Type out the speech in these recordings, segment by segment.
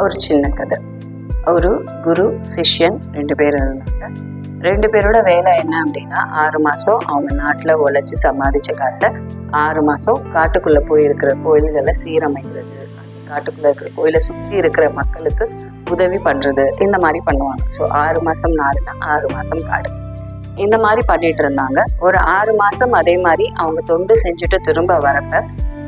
ஒரு சின்ன கதை. ஒரு குரு சிஷ்யன் 2 பேர் இருந்தாங்க. 2 பேரோட வேலை என்ன அப்படின்னா, 6 மாதம் அவங்க நாட்டில் உழைச்சி சம்பாதிச்ச காசை 6 மாதம் காட்டுக்குள்ளே போய் இருக்கிற கோயில்களை சீரமைக்கிறது, காட்டுக்குள்ளே இருக்கிற கோயிலை சுற்றி இருக்கிற மக்களுக்கு உதவி பண்ணுறது, இந்த மாதிரி பண்ணுவாங்க. ஸோ 6 மாதம் நாடுனா 6 மாதம் காடு, இந்த மாதிரி பண்ணிட்டு இருந்தாங்க. ஒரு 6 மாதம் அதே மாதிரி அவங்க தொண்டு செஞ்சுட்டு திரும்ப வரப்ப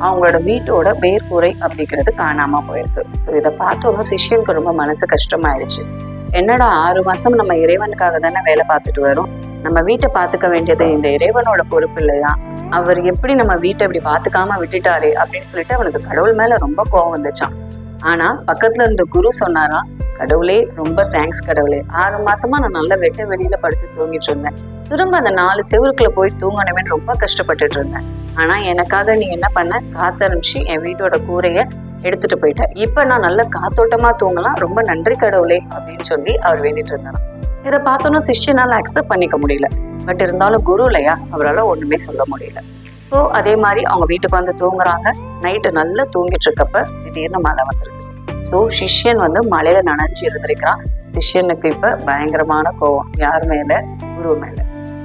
அவங்களோட வீட்டோட மேற்கூரை அப்படிங்கிறது காணாம போயிருக்கு. ஸோ இதை பார்த்தோன்னா சிஷ்யனுக்கு ரொம்ப மனசு கஷ்டமாயிடுச்சு. என்னடா 6 மாதம் நம்ம இறைவனுக்காக தானே வேலை பார்த்துட்டு வரோம், நம்ம வீட்டை பார்த்துக்க வேண்டியது இந்த இறைவனோட பொறுப்பு இல்லையா, அவர் எப்படி நம்ம வீட்டை இப்படி பார்த்துக்காம விட்டுட்டாரே அப்படின்னு சொல்லிட்டு அவனுக்கு கடவுள் மேல ரொம்ப கோவம் வந்துச்சான். ஆனா பக்கத்துல இருந்த குரு சொன்னாராம், கடவுளே ரொம்ப தேங்க்ஸ் கடவுளே, 6 மாசமா நான் நல்லா வெட்ட வெளியில படுத்து தூங்கிட்டு இருந்தேன், திரும்ப அந்த 4 செவருக்குள்ள போய் தூங்கணுமேன்னு ரொம்ப கஷ்டப்பட்டுட்டு இருந்தேன். ஆனா எனக்காக நீ என்ன பண்ண, காத்தனுப்பிச்சு என் வீட்டோட கூரைய எடுத்துட்டு போயிட்ட, இப்ப நான் நல்ல காத்தோட்டமா தூங்கலாம், ரொம்ப நன்றி கடவுளே அப்படின்னு சொல்லி அவர் வேண்டிட்டு இருந்தாராம். இதை பார்த்தோன்னா சிஷ்யனால அக்செப்ட் பண்ணிக்க முடியல. பட் இருந்தாலும் குரு இல்லையா, அவரால் ஒண்ணுமே சொல்ல முடியல. ஸோ அதே மாதிரி அவங்க வீட்டுக்கு வந்து தூங்குறாங்க. நைட்டு நல்லா தூங்கிட்டு இருக்கப்ப திடீர்னு மழை வந்துருக்கு. ஸோ சிஷ்யன் வந்து மழையில நனைஞ்சு இருந்திருக்கிறான். சிஷ்யனுக்கு இப்ப பயங்கரமான கோவம், யார் மேல, குரு மேல.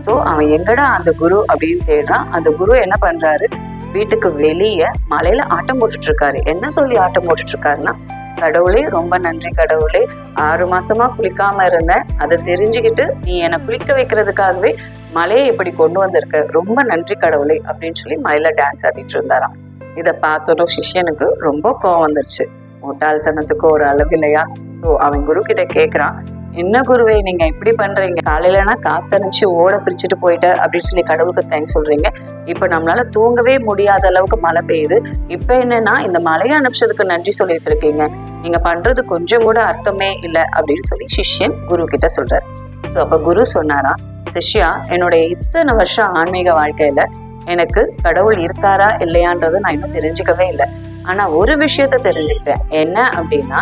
ஸோ அவன் எங்கடா அந்த குரு அப்படின்னு தேடுறான். அந்த குரு என்ன பண்றாரு, வீட்டுக்கு வெளியே மலையில ஆட்டம் போட்டுட்டு இருக்காரு. என்ன சொல்லி ஆட்டம் போட்டுட்டு இருக்காருன்னா, கடவுளே ரொம்ப நன்றி கடவுளே, 6 மாசமா குளிக்காம இருந்தேன், அதை தெரிஞ்சுக்கிட்டு நீ என்னை குளிக்க வைக்கிறதுக்காகவே மலையை இப்படி கொண்டு வந்திருக்க, ரொம்ப நன்றி கடவுளே அப்படின்னு சொல்லி மலையில டான்ஸ் ஆடிட்டு இருந்தாராம். இதை பார்த்தோம் சிஷ்யனுக்கு ரொம்ப கோவம் வந்துருச்சு. முட்டாள்தனத்துக்கு ஒரு அளவு இல்லையா. ஸோ அவன் குரு கிட்ட கேட்குறான், என்ன குருவே நீங்க இப்படி பண்றீங்க, காலையிலனா காத்தனுச்சு ஓட பிரிச்சுட்டு போயிட்ட அப்படின்னு சொல்லி கடவுளுக்கு தேங்க்ஸ் சொல்றீங்க, இப்ப நம்மளால தூங்கவே முடியாத அளவுக்கு மழை பெய்யுது, இப்ப என்னன்னா இந்த மழையை அனுப்பிச்சதுக்கு நன்றி சொல்லிட்டு இருக்கீங்க, நீங்க பண்றது கொஞ்சம் கூட அர்த்தமே இல்லை அப்படின்னு சொல்லி சிஷ்யன் குரு கிட்ட சொல்றாரு. ஸோ அப்ப குரு சொன்னாரா, சிஷ்யா, என்னுடைய இத்தனை வருஷம் ஆன்மீக வாழ்க்கையில எனக்கு கடவுள் இருக்காரா இல்லையான்றது நான் இன்னும் தெரிஞ்சுக்கவே இல்லை. ஆனா ஒரு விஷயத்த தெரிஞ்சுக்கிட்டேன். என்ன அப்படின்னா,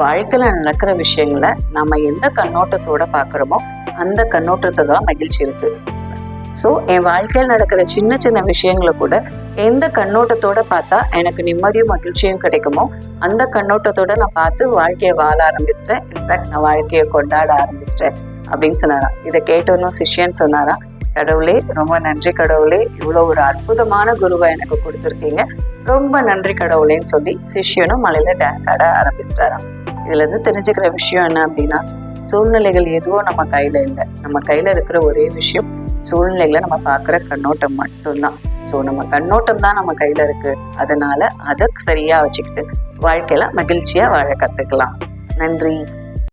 வாழ்க்கையில நடக்கிற விஷயங்களை நம்ம எந்த கண்ணோட்டத்தோட பாக்குறோமோ அந்த கண்ணோட்டத்தை தான் மகிழ்ச்சி இருக்கு. ஸோ என் வாழ்க்கையில் நடக்கிற சின்ன சின்ன விஷயங்களை கூட எந்த கண்ணோட்டத்தோட பார்த்தா எனக்கு நிம்மதியும் மகிழ்ச்சியும் கிடைக்குமோ அந்த கண்ணோட்டத்தோட நான் பார்த்து வாழ்க்கையை வாழ ஆரம்பிச்சிட்டேன். இன்ஃபேக்ட் நான் வாழ்க்கையை கொண்டாட ஆரம்பிச்சிட்டேன் அப்படின்னு சொன்னாராம். இதை கேட்டோன்னு சிஷ்யன் சொன்னாரா, கடவுளே ரொம்ப நன்றி கடவுளே, இவ்வளோ ஒரு அற்புதமான குருவை எனக்கு கொடுத்துருக்கீங்க, ரொம்ப நன்றி கடவுளேன்னு சொல்லி சிஷ்யனும் மலையில டான்ஸ் ஆட ஆரம்பிச்சிட்டாராம். இதுல இருந்து தெரிஞ்சுக்கிற விஷயம் என்ன அப்படின்னா, சூழ்நிலைகள் எதுவும் நம்ம கையில இல்லை, நம்ம கையில இருக்கிற ஒரே விஷயம் சூழ்நிலைகளை நம்ம பார்க்குற கண்ணோட்டம் மட்டும்தான். ஸோ நம்ம கண்ணோட்டம் தான் நம்ம கையில இருக்கு. அதனால அதை சரியா வச்சுக்கிட்டு வாழ்க்கையில மகிழ்ச்சியா வாழ கத்துக்கலாம். நன்றி.